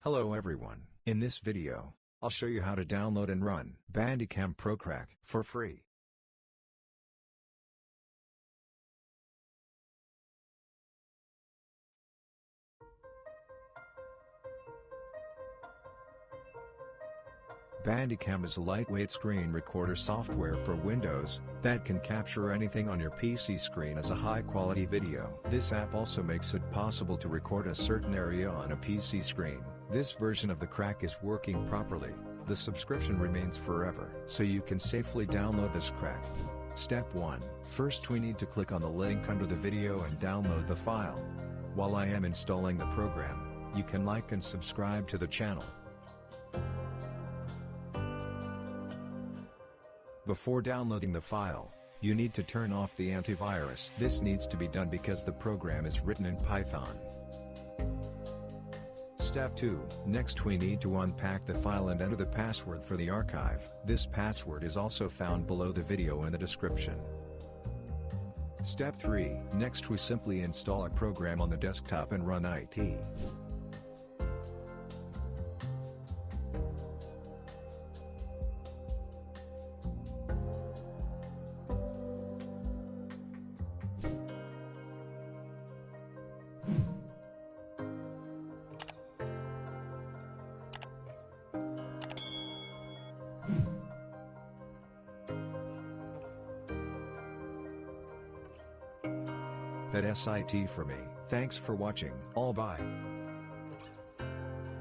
Hello everyone, in this video, I'll show you how to download and run Bandicam Pro Crack for free. Bandicam is a lightweight screen recorder software for Windows that can capture anything on your PC screen as a high-quality video. This app also makes it possible to record a certain area on a PC screen. This version of the crack is working properly. The subscription remains forever, so you can safely download this crack. Step 1. First we need to click on the link under the video and download the file. While I am installing the program, you can like and subscribe to the channel. Before downloading the file, you need to turn off the antivirus. This needs to be done because the program is written in Python. Step 2. Next we need to unpack the file and enter the password for the archive. This password is also found below the video in the description. Step 3. Next we simply install a program on the desktop and run it. That's it for me. Thanks for watching. All bye.